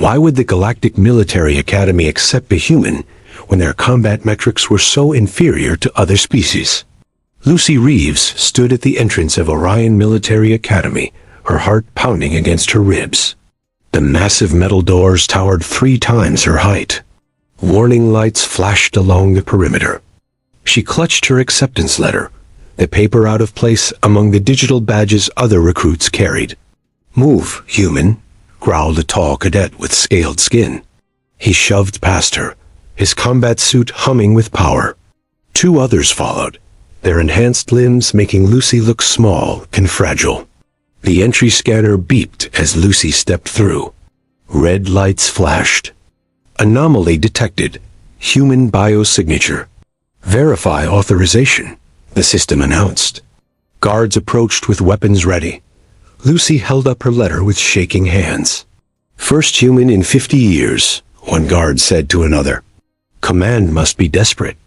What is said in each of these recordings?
Why would the Galactic Military Academy accept a human when their combat metrics were so inferior to other species? Lucy Reeves stood at the entrance of Orion Military Academy, her heart pounding against her ribs. The massive metal doors towered 3 times her height. Warning lights flashed along the perimeter. She clutched her acceptance letter, the paper out of place among the digital badges other recruits carried. "Move, human," growled a tall cadet with scaled skin. He shoved past her, his combat suit humming with power. 2 others followed, their enhanced limbs making Lucy look small and fragile. The entry scanner beeped as Lucy stepped through. Red lights flashed. Anomaly detected. Human biosignature. Verify authorization, the system announced. Guards approached with weapons ready. Lucy held up her letter with shaking hands. "First human in 50 years, one guard said to another. Command must be desperate.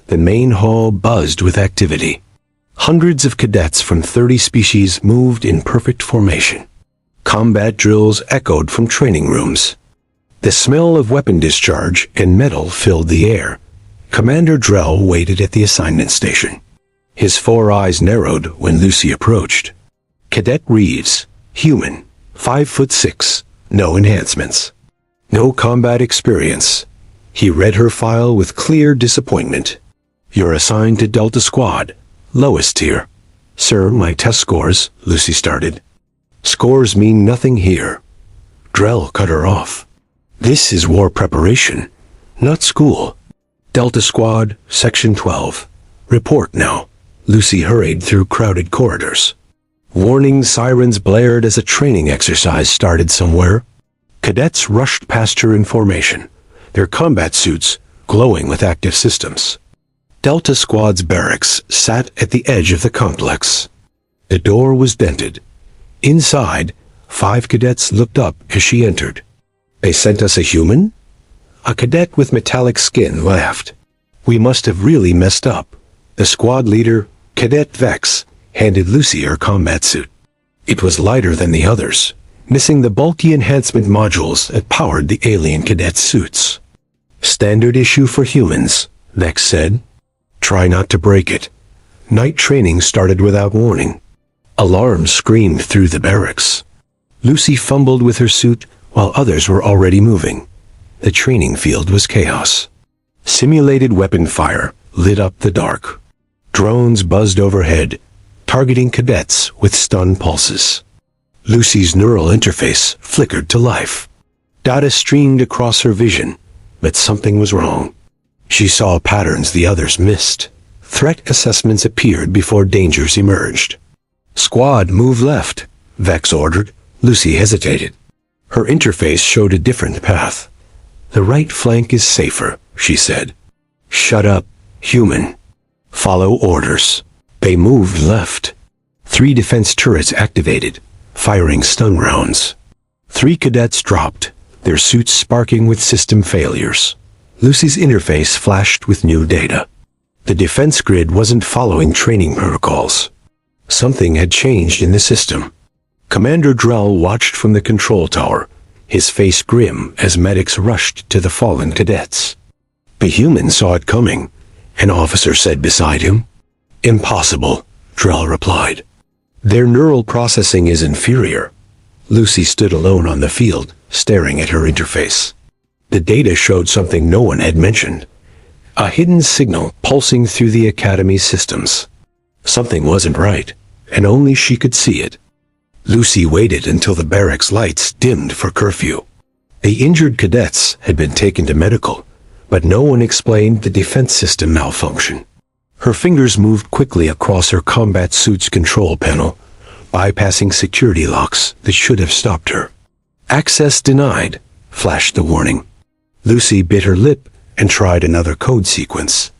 The main hall buzzed with activity. Hundreds of cadets from 30 species moved in perfect formation. Combat drills echoed from training rooms. The smell of weapon discharge and metal filled the air. Commander Drell waited at the assignment station. His 4 eyes narrowed when Lucy approached. Cadet Reeves, human, 5'6", no enhancements. No combat experience. He read her file with clear disappointment. You're assigned to Delta Squad, lowest tier. Sir, my test scores, Lucy started. Scores mean nothing here. Drell cut her off. This is war preparation, not school. Delta Squad, Section 12. Report now. Lucy hurried through crowded corridors. Warning sirens blared as a training exercise started somewhere. Cadets rushed past her in formation, their combat suits glowing with active systems. Delta Squad's barracks sat at the edge of the complex. The door was dented. Inside, 5 cadets looked up as she entered. They sent us a human? A cadet with metallic skin laughed. We must have really messed up. The squad leader, Cadet Vex, handed Lucy her combat suit. It was lighter than the others, missing the bulky enhancement modules that powered the alien cadet suits. Standard issue for humans, Vex said. Try not to break it. Night training started without warning. Alarms screamed through the barracks. Lucy fumbled with her suit while others were already moving. The training field was chaos. Simulated weapon fire lit up the dark. Drones buzzed overhead, targeting cadets with stun pulses. Lucy's neural interface flickered to life. Data streamed across her vision, but something was wrong. She saw patterns the others missed. Threat assessments appeared before dangers emerged. Squad, move left, Vex ordered. Lucy hesitated. Her interface showed a different path. The right flank is safer, she said. Shut up, human. Follow orders. They moved left. 3 defense turrets activated, firing stun rounds. 3 cadets dropped, their suits sparking with system failures. Lucy's interface flashed with new data. The defense grid wasn't following training protocols. Something had changed in the system. Commander Drell watched from the control tower, his face grim as medics rushed to the fallen cadets. The human saw it coming, an officer said beside him. Impossible, Drell replied. Their neural processing is inferior. Lucy stood alone on the field, staring at her interface. The data showed something no one had mentioned. A hidden signal pulsing through the Academy's systems. Something wasn't right, and only she could see it. Lucy waited until the barracks lights dimmed for curfew. The injured cadets had been taken to medical, but no one explained the defense system malfunction. Her fingers moved quickly across her combat suit's control panel, bypassing security locks that should have stopped her. Access denied, flashed the warning. Lucy bit her lip and tried another code sequence.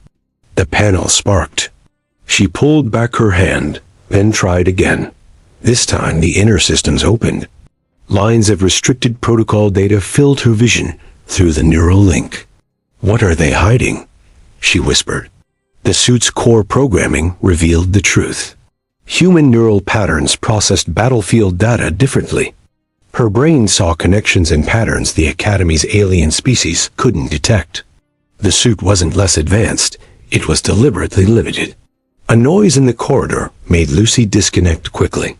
The panel sparked. She pulled back her hand, then tried again. This time the inner systems opened. Lines of restricted protocol data filled her vision through the neural link. What are they hiding? She whispered. The suit's core programming revealed the truth. Human neural patterns processed battlefield data differently. Her brain saw connections and patterns the Academy's alien species couldn't detect. The suit wasn't less advanced, it was deliberately limited. A noise in the corridor made Lucy disconnect quickly.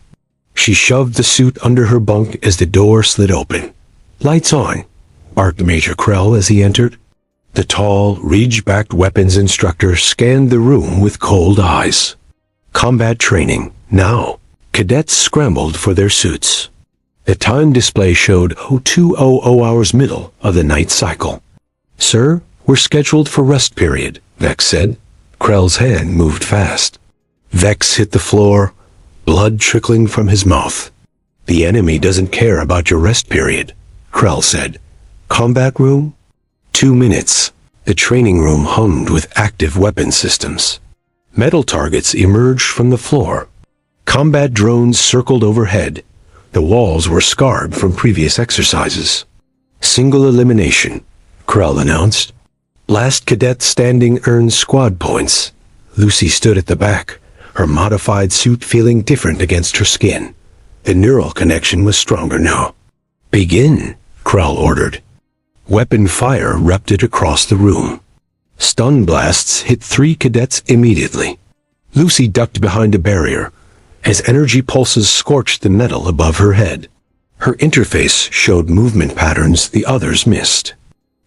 She shoved the suit under her bunk as the door slid open. "Lights on," barked Major Krell as he entered. The tall, ridge-backed weapons instructor scanned the room with cold eyes. Combat training, now. Cadets scrambled for their suits. The time display showed 0200 hours middle of the night cycle. "Sir, we're scheduled for rest period," Vex said. Krell's hand moved fast. Vex hit the floor, blood trickling from his mouth. "The enemy doesn't care about your rest period," Krell said. "Combat room?" 2 minutes. The training room hummed with active weapon systems. Metal targets emerged from the floor. Combat drones circled overhead. The walls were scarred from previous exercises. "Single elimination," Krell announced. "Last cadet standing earns squad points." Lucy stood at the back, her modified suit feeling different against her skin. The neural connection was stronger now. "Begin," Krell ordered. Weapon fire erupted across the room. Stun blasts hit 3 cadets immediately. Lucy ducked behind a barrier as energy pulses scorched the metal above her head. Her interface showed movement patterns the others missed.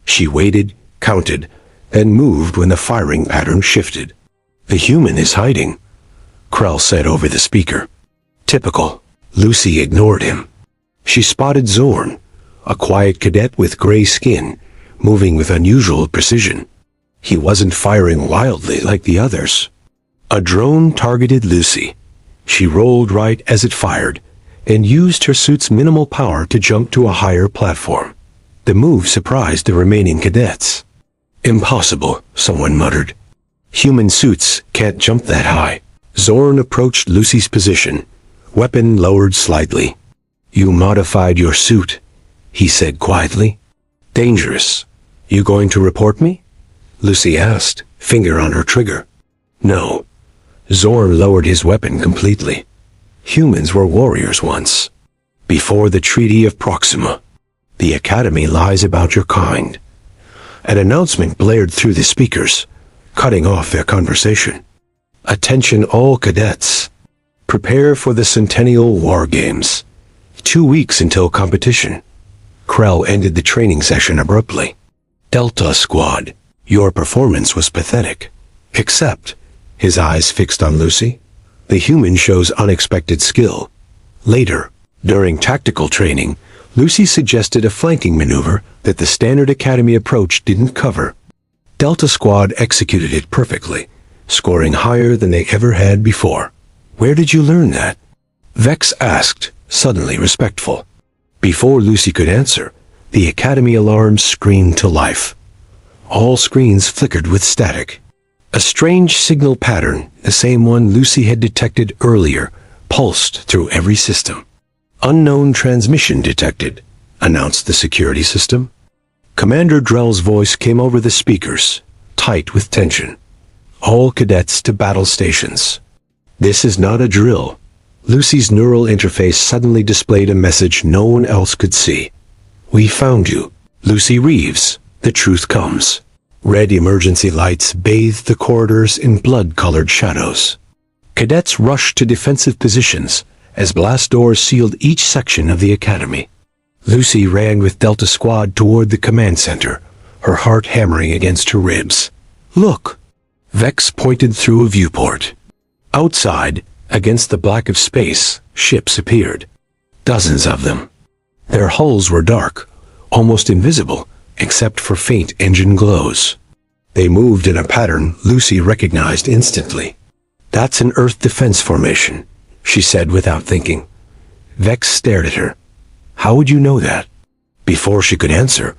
She waited, counted, then moved when the firing pattern shifted. "The human is hiding," Krell said over the speaker. "Typical." Lucy ignored him. She spotted Zorn, a quiet cadet with gray skin, moving with unusual precision. He wasn't firing wildly like the others. A drone targeted Lucy. She rolled right as it fired, and used her suit's minimal power to jump to a higher platform. The move surprised the remaining cadets. "Impossible," someone muttered. "Human suits can't jump that high." Zorn approached Lucy's position, weapon lowered slightly. "You modified your suit," he said quietly. "Dangerous. You going to report me?" Lucy asked, finger on her trigger. "No." Zorn lowered his weapon completely. "Humans were warriors once. Before the Treaty of Proxima. The Academy lies about your kind." An announcement blared through the speakers, cutting off their conversation. "Attention all cadets. Prepare for the Centennial War Games. 2 weeks until competition." Krell ended the training session abruptly. "Delta Squad, your performance was pathetic. Except," his eyes fixed on Lucy, "the human shows unexpected skill." Later, during tactical training, Lucy suggested a flanking maneuver that the standard Academy approach didn't cover. Delta Squad executed it perfectly, scoring higher than they ever had before. "Where did you learn that?" Vex asked, suddenly respectful. Before Lucy could answer, the Academy alarms screamed to life. All screens flickered with static. A strange signal pattern, the same one Lucy had detected earlier, pulsed through every system. "Unknown transmission detected," announced the security system. Commander Drell's voice came over the speakers, tight with tension. "All cadets to battle stations." "This is not a drill." Lucy's neural interface suddenly displayed a message no one else could see. "We found you. Lucy Reeves. The truth comes." Red emergency lights bathed the corridors in blood-colored shadows. Cadets rushed to defensive positions as blast doors sealed each section of the Academy. Lucy ran with Delta Squad toward the command center, her heart hammering against her ribs. "Look!" Vex pointed through a viewport. Outside, against the black of space, ships appeared. Dozens of them. Their hulls were dark, almost invisible, except for faint engine glows. They moved in a pattern Lucy recognized instantly. "That's an Earth defense formation," she said without thinking. Vex stared at her. "How would you know that?" Before she could answer,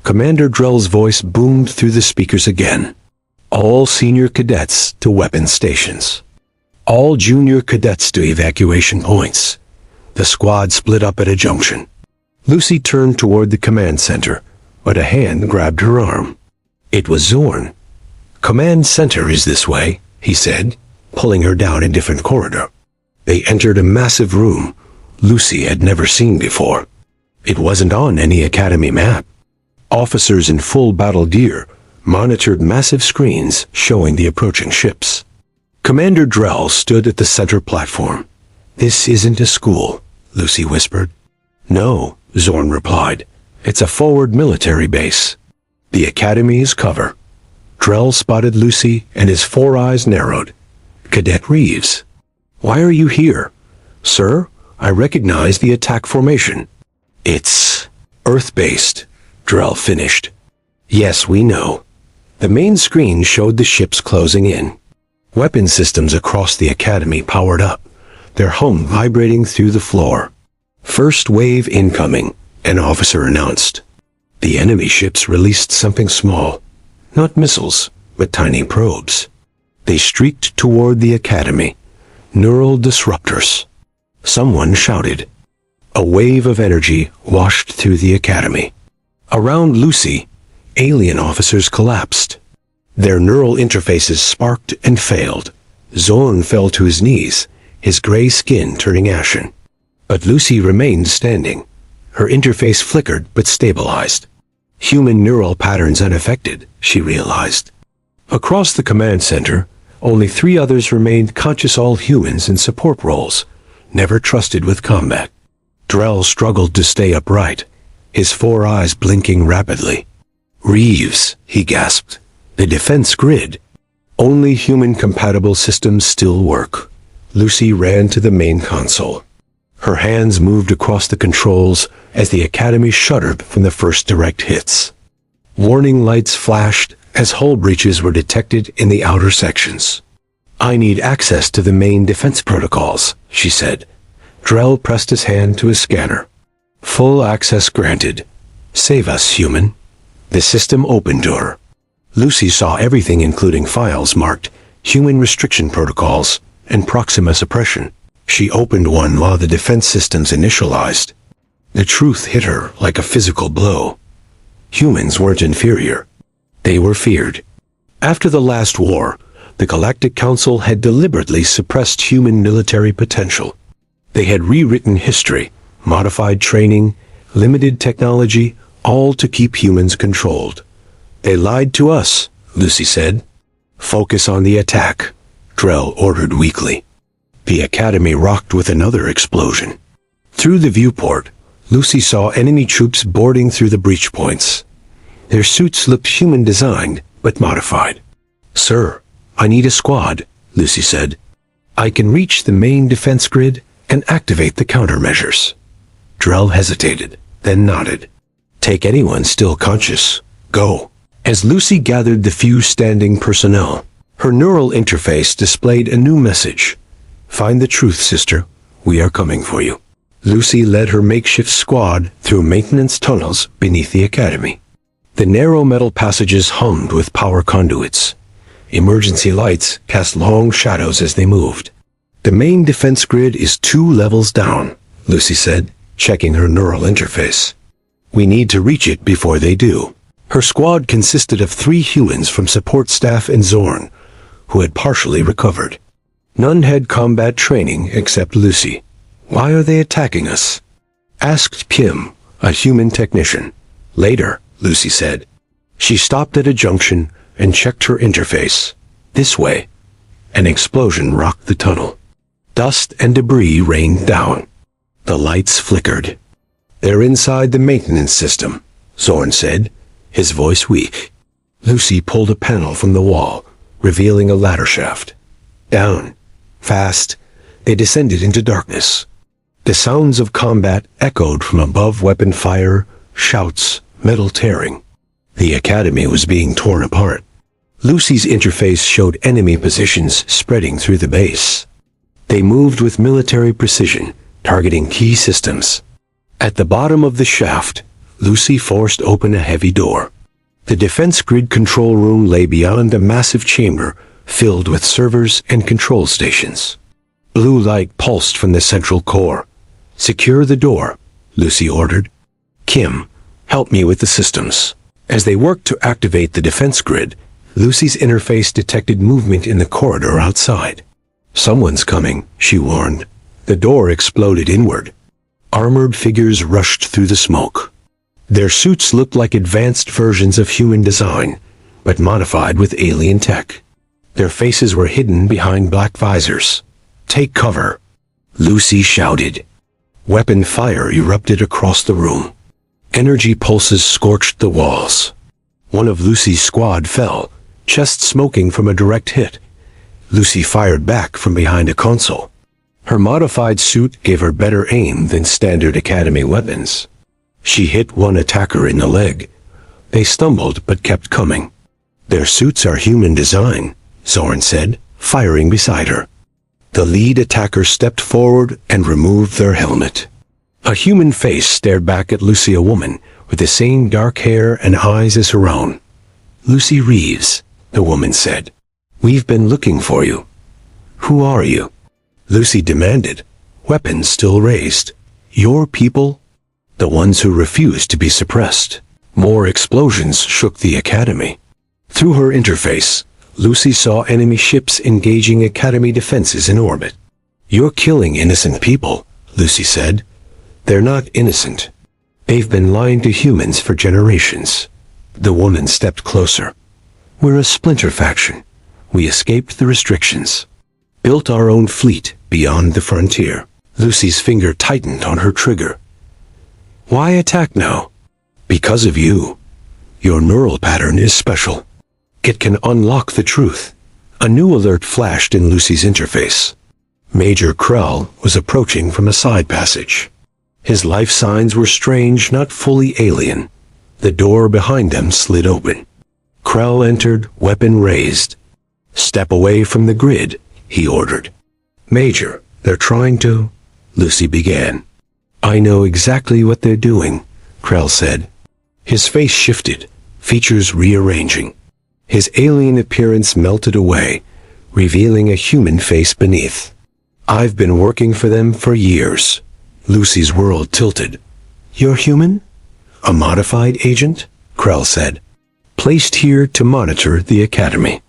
Commander Drell's voice boomed through the speakers again. "All senior cadets to weapon stations. All junior cadets to evacuation points." The squad split up at a junction. Lucy turned toward the command center, but a hand grabbed her arm. It was Zorn. "Command center is this way," he said, pulling her down a different corridor. They entered a massive room Lucy had never seen before. It wasn't on any Academy map. Officers in full battle gear monitored massive screens showing the approaching ships. Commander Drell stood at the center platform. "This isn't a school," Lucy whispered. "No," Zorn replied. "It's a forward military base. The Academy's cover." Drell spotted Lucy and his four eyes narrowed. "Cadet Reeves. Why are you here?" "Sir, I recognize the attack formation." "It's Earth-based," Drell finished. "Yes, we know." The main screen showed the ships closing in. Weapon systems across the Academy powered up, their hum vibrating through the floor. "First wave incoming," an officer announced. The enemy ships released something small, not missiles, but tiny probes. They streaked toward the Academy, neural disruptors. Someone shouted. A wave of energy washed through the Academy. Around Lucy, alien officers collapsed. Their neural interfaces sparked and failed. Zorn fell to his knees, his gray skin turning ashen. But Lucy remained standing. Her interface flickered but stabilized. Human neural patterns unaffected, she realized. Across the command center, only 3 others remained conscious, all humans in support roles, never trusted with combat. Drell struggled to stay upright, his 4 eyes blinking rapidly. "Reeves," he gasped. "The defense grid. Only human-compatible systems still work." Lucy ran to the main console. Her hands moved across the controls as the Academy shuddered from the first direct hits. Warning lights flashed as hull breaches were detected in the outer sections. "I need access to the main defense protocols," she said. Drell pressed his hand to his scanner. "Full access granted. Save us, human." The system opened to her. Lucy saw everything, including files marked Human Restriction Protocols and Proxima Suppression. She opened one while the defense systems initialized. The truth hit her like a physical blow. Humans weren't inferior. They were feared. After the last war, the Galactic Council had deliberately suppressed human military potential. They had rewritten history, modified training, limited technology, all to keep humans controlled. "They lied to us," Lucy said. "Focus on the attack," Drell ordered weakly. The Academy rocked with another explosion. Through the viewport, Lucy saw enemy troops boarding through the breach points. Their suits looked human-designed, but modified. "Sir, I need a squad," Lucy said. "I can reach the main defense grid and activate the countermeasures." Drell hesitated, then nodded. "Take anyone still conscious. Go." As Lucy gathered the few standing personnel, her neural interface displayed a new message. "Find the truth, sister. We are coming for you." Lucy led her makeshift squad through maintenance tunnels beneath the Academy. The narrow metal passages hummed with power conduits. Emergency lights cast long shadows as they moved. "The main defense grid is 2 levels down," Lucy said, checking her neural interface. "We need to reach it before they do." Her squad consisted of 3 humans from support staff and Zorn, who had partially recovered. None had combat training except Lucy. "Why are they attacking us?" asked Kim, a human technician. "Later," Lucy said. She stopped at a junction and checked her interface. "This way." An explosion rocked the tunnel. Dust and debris rained down. The lights flickered. "They're inside the maintenance system," Zorn said, his voice weak. Lucy pulled a panel from the wall, revealing a ladder shaft. Down. Fast. They descended into darkness. The sounds of combat echoed from above, weapon fire, shouts, metal tearing. The Academy was being torn apart. Lucy's interface showed enemy positions spreading through the base. They moved with military precision, targeting key systems. At the bottom of the shaft, Lucy forced open a heavy door. The defense grid control room lay beyond a massive chamber filled with servers and control stations. Blue light pulsed from the central core. "Secure the door," Lucy ordered. "Kim, help me with the systems." As they worked to activate the defense grid, Lucy's interface detected movement in the corridor outside. "Someone's coming," she warned. The door exploded inward. Armored figures rushed through the smoke. Their suits looked like advanced versions of human design, but modified with alien tech. Their faces were hidden behind black visors. "Take cover," Lucy shouted. Weapon fire erupted across the room. Energy pulses scorched the walls. One of Lucy's squad fell, chest smoking from a direct hit. Lucy fired back from behind a console. Her modified suit gave her better aim than standard Academy weapons. She hit one attacker in the leg. They stumbled but kept coming. "Their suits are human design," Zorn said, firing beside her. The lead attacker stepped forward and removed their helmet. A human face stared back at Lucy, a woman with the same dark hair and eyes as her own. "Lucy Reeves," the woman said. "We've been looking for you." "Who are you?" Lucy demanded, weapons still raised. "Your people?" "The ones who refused to be suppressed." More explosions shook the Academy. Through her interface, Lucy saw enemy ships engaging Academy defenses in orbit. "You're killing innocent people," Lucy said. "They're not innocent. They've been lying to humans for generations." The woman stepped closer. "We're a splinter faction. We escaped the restrictions. Built our own fleet beyond the frontier." Lucy's finger tightened on her trigger. "Why attack now?" "Because of you. Your neural pattern is special. It can unlock the truth." A new alert flashed in Lucy's interface. Major Krell was approaching from a side passage. His life signs were strange, not fully alien. The door behind them slid open. Krell entered, weapon raised. "Step away from the grid," he ordered. "Major, they're trying to—" Lucy began. "I know exactly what they're doing," Krell said. His face shifted, features rearranging. His alien appearance melted away, revealing a human face beneath. "I've been working for them for years." Lucy's world tilted. "You're human? A modified agent?" Krell said. "Placed here to monitor the Academy.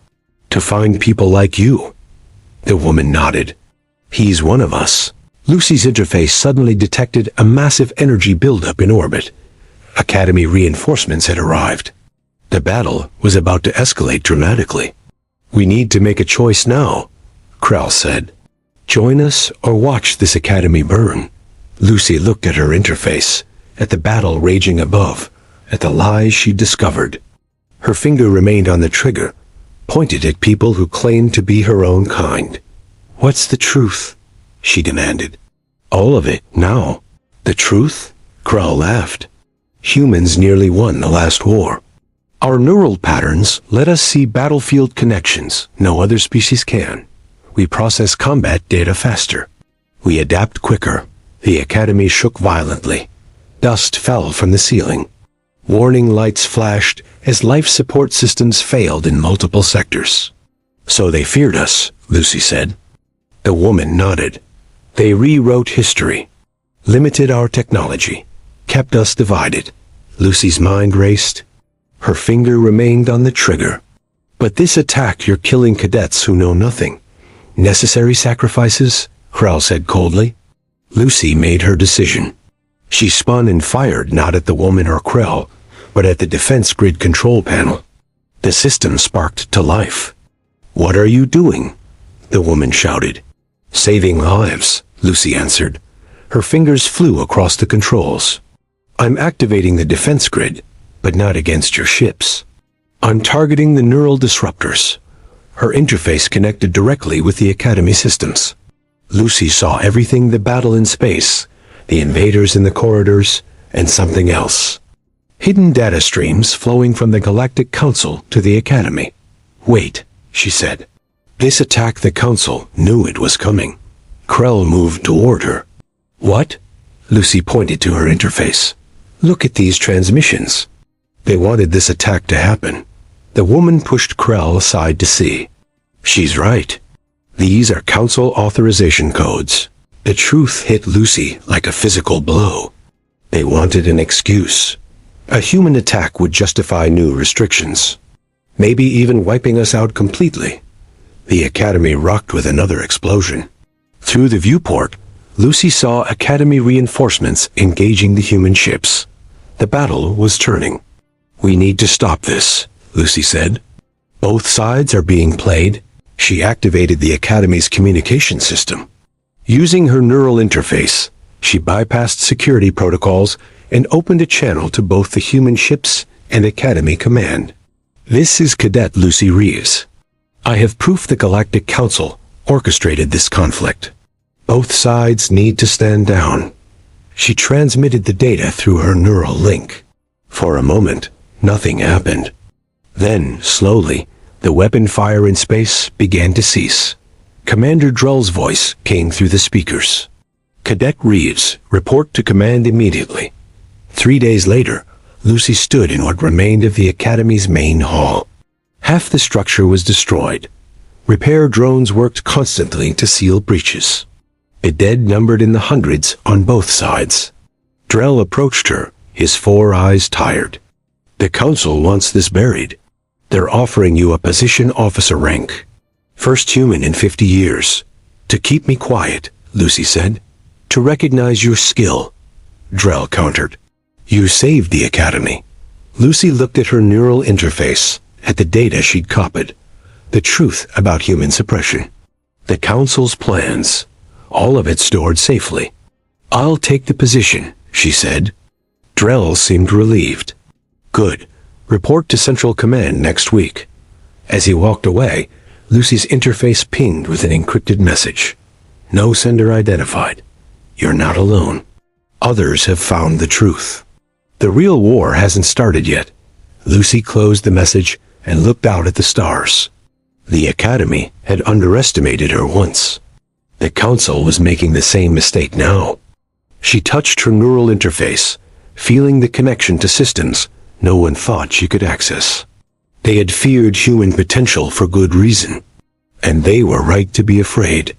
To find people like you." The woman nodded. "He's one of us." Lucy's interface suddenly detected a massive energy buildup in orbit. Academy reinforcements had arrived. The battle was about to escalate dramatically. "We need to make a choice now," Krell said. "Join us or watch this Academy burn." Lucy looked at her interface, at the battle raging above, at the lies she discovered. Her finger remained on the trigger, pointed at people who claimed to be her own kind. "What's the truth?" she demanded. "All of it, now." "The truth?" Krell laughed. "Humans nearly won the last war. Our neural patterns let us see battlefield connections no other species can. We process combat data faster. We adapt quicker." The Academy shook violently. Dust fell from the ceiling. Warning lights flashed as life support systems failed in multiple sectors. "So they feared us," Lucy said. The woman nodded. "They rewrote history, limited our technology, kept us divided." Lucy's mind raced. Her finger remained on the trigger. "But this attack, you're killing cadets who know nothing." "Necessary sacrifices," Krell said coldly. Lucy made her decision. She spun and fired not at the woman or Krell, but at the defense grid control panel. The system sparked to life. "What are you doing?" the woman shouted. "Saving lives," Lucy answered. Her fingers flew across the controls. "I'm activating the defense grid, but not against your ships. I'm targeting the neural disruptors." Her interface connected directly with the Academy systems. Lucy saw everything: the battle in space, the invaders in the corridors, and something else. Hidden data streams flowing from the Galactic Council to the Academy. "Wait," she said. "This attack, the Council knew it was coming." Krell moved toward her. "What?" Lucy pointed to her interface. "Look at these transmissions." They wanted this attack to happen. The woman pushed Krell aside to see. "She's right. These are Council authorization codes." The truth hit Lucy like a physical blow. They wanted an excuse. A human attack would justify new restrictions, maybe even wiping us out completely. The Academy rocked with another explosion. Through the viewport, Lucy saw Academy reinforcements engaging the human ships. The battle was turning. "We need to stop this," Lucy said. "Both sides are being played." She activated the Academy's communication system. Using her neural interface, she bypassed security protocols and opened a channel to both the human ships and Academy Command. "This is Cadet Lucy Reeves. I have proof the Galactic Council orchestrated this conflict. Both sides need to stand down." She transmitted the data through her neural link. For a moment, nothing happened. Then, slowly, the weapon fire in space began to cease. Commander Drell's voice came through the speakers. "Cadet Reeves, report to command immediately." 3 days later, Lucy stood in what remained of the Academy's main hall. Half the structure was destroyed. Repair drones worked constantly to seal breaches. The dead numbered in the hundreds on both sides. Drell approached her, his 4 eyes tired. "The Council wants this buried. They're offering you a position officer rank. First human in 50 years. To keep me quiet," Lucy said. "To recognize your skill," Drell countered. "You saved the Academy." Lucy looked at her neural interface, at the data she'd copied. The truth about human suppression. The Council's plans. All of it stored safely. "I'll take the position," she said. Drell seemed relieved. "Good. Report to Central Command next week." As he walked away, Lucy's interface pinged with an encrypted message. "No sender identified. You're not alone. Others have found the truth. The real war hasn't started yet." Lucy closed the message and looked out at the stars. The Academy had underestimated her once. The Council was making the same mistake now. She touched her neural interface, feeling the connection to systems no one thought she could access. They had feared human potential for good reason, and they were right to be afraid.